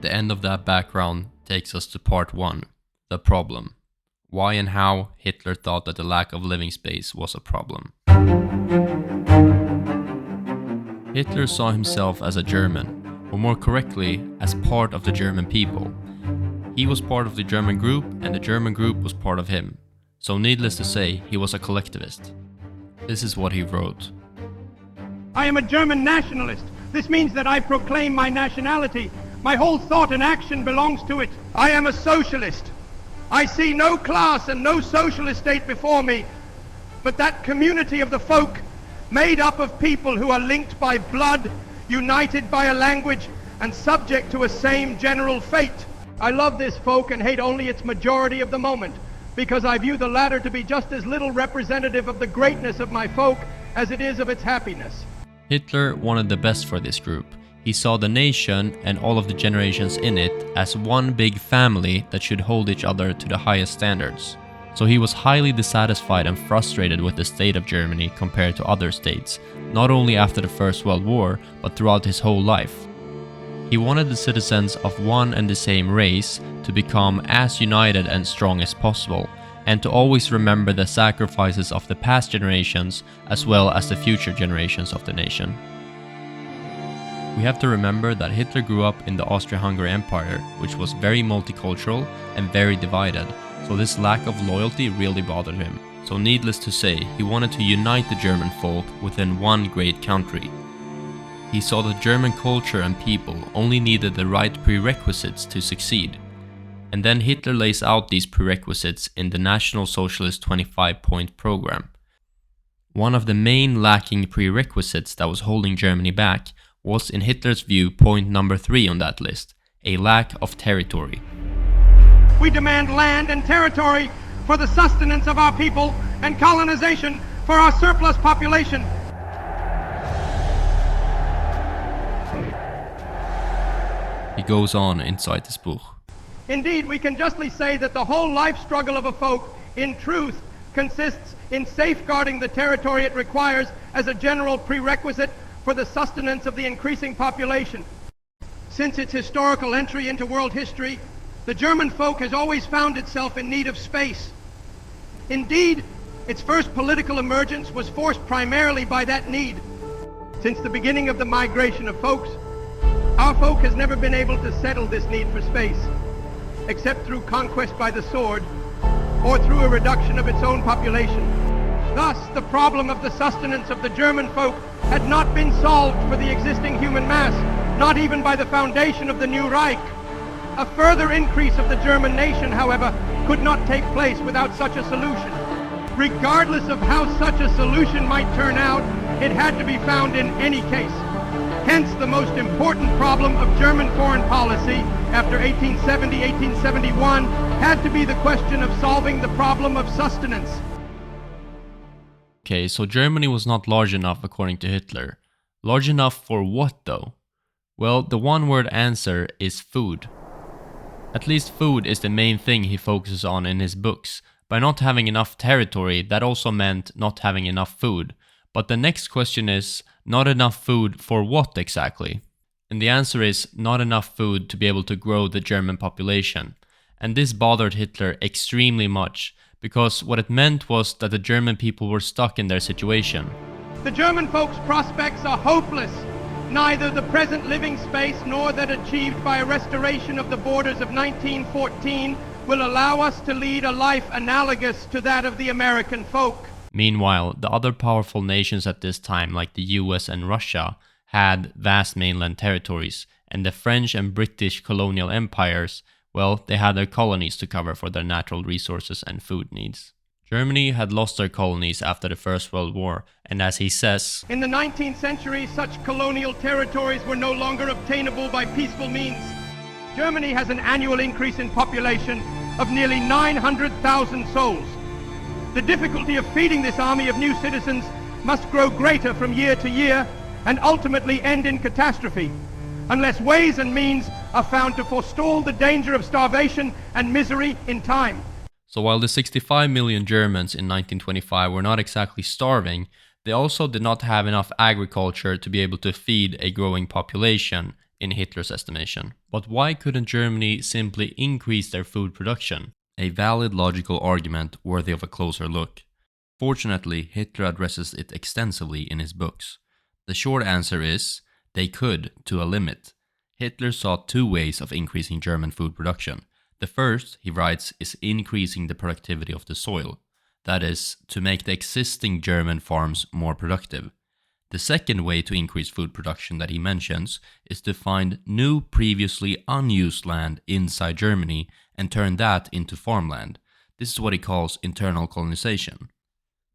The end of that background takes us to part 1, the problem. Why and how Hitler thought that the lack of living space was a problem. Hitler saw himself as a German, or more correctly, as part of the German people. He was part of the German group and the German group was part of him. So needless to say, he was a collectivist. This is what he wrote. I am a German nationalist. This means that I proclaim my nationality. My whole thought and action belongs to it. I am a socialist. I see no class and no socialist state before me, but that community of the folk, made up of people who are linked by blood, united by a language, and subject to a same general fate. I love this folk and hate only its majority of the moment, because I view the latter to be just as little representative of the greatness of my folk as it is of its happiness. Hitler wanted the best for this group. He saw the nation and all of the generations in it as one big family that should hold each other to the highest standards. So he was highly dissatisfied and frustrated with the state of Germany compared to other states, not only after the First World War, but throughout his whole life. He wanted the citizens of one and the same race to become as united and strong as possible, and to always remember the sacrifices of the past generations as well as the future generations of the nation. We have to remember that Hitler grew up in the Austro-Hungary Empire, which was very multicultural and very divided, so this lack of loyalty really bothered him. So needless to say, he wanted to unite the German folk within one great country. He saw that German culture and people only needed the right prerequisites to succeed. And then Hitler lays out these prerequisites in the National Socialist 25-point program. One of the main lacking prerequisites that was holding Germany back was, in Hitler's view, point number 3 on that list: a lack of territory. We demand land and territory for the sustenance of our people and colonization for our surplus population. He goes on inside this book. Indeed, we can justly say that the whole life struggle of a folk, in truth, consists in safeguarding the territory it requires as a general prerequisite for the sustenance of the increasing population. Since its historical entry into world history, the German folk has always found itself in need of space. Indeed, its first political emergence was forced primarily by that need. Since the beginning of the migration of folks, our folk has never been able to settle this need for space, except through conquest by the sword or through a reduction of its own population. Thus, the problem of the sustenance of the German folk had not been solved for the existing human mass, not even by the foundation of the new Reich. A further increase of the German nation, however, could not take place without such a solution. Regardless of how such a solution might turn out, it had to be found in any case. Hence, the most important problem of German foreign policy after 1870-1871 had to be the question of solving the problem of sustenance. Okay, so Germany was not large enough according to Hitler. Large enough for what though? Well, the one-word answer is food. At least food is the main thing he focuses on in his books. By not having enough territory, that also meant not having enough food. But the next question is, not enough food for what exactly? And the answer is not enough food to be able to grow the German population. And this bothered Hitler extremely much, because what it meant was that the German people were stuck in their situation. The German folks' prospects are hopeless. Neither the present living space nor that achieved by a restoration of the borders of 1914 will allow us to lead a life analogous to that of the American folk. Meanwhile, the other powerful nations at this time, like the US and Russia, had vast mainland territories, and the French and British colonial empires, well, they had their colonies to cover for their natural resources and food needs. Germany had lost their colonies after the First World War, and as he says, in the 19th century, such colonial territories were no longer obtainable by peaceful means. Germany has an annual increase in population of nearly 900,000 souls. The difficulty of feeding this army of new citizens must grow greater from year to year and ultimately end in catastrophe, unless ways and means are found to forestall the danger of starvation and misery in time. So while the 65 million Germans in 1925 were not exactly starving, they also did not have enough agriculture to be able to feed a growing population, in Hitler's estimation. But why couldn't Germany simply increase their food production? A valid logical argument worthy of a closer look. Fortunately, Hitler addresses it extensively in his books. The short answer is, they could, to a limit. Hitler saw two ways of increasing German food production. The first, he writes, is increasing the productivity of the soil. That is, to make the existing German farms more productive. The second way to increase food production that he mentions is to find new previously unused land inside Germany and turn that into farmland. This is what he calls internal colonization.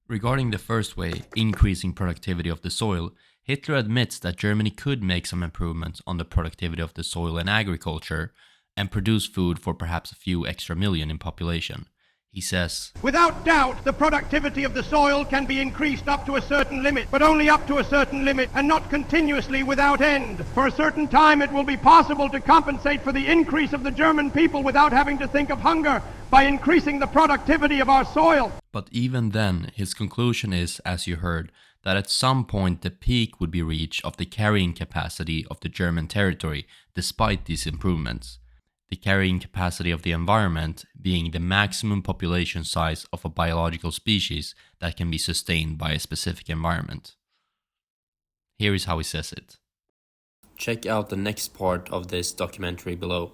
Regarding the first way, increasing productivity of the soil, Hitler admits that Germany could make some improvements on the productivity of the soil and agriculture and produce food for perhaps a few extra million in population. He says, "Without doubt, the productivity of the soil can be increased up to a certain limit, but only up to a certain limit and not continuously without end. For a certain time it will be possible to compensate for the increase of the German people without having to think of hunger by increasing the productivity of our soil." But even then, his conclusion is, as you heard, that at some point the peak would be reached of the carrying capacity of the German territory despite these improvements. The carrying capacity of the environment being the maximum population size of a biological species that can be sustained by a specific environment. Here is how he says it. Check out the next part of this documentary below.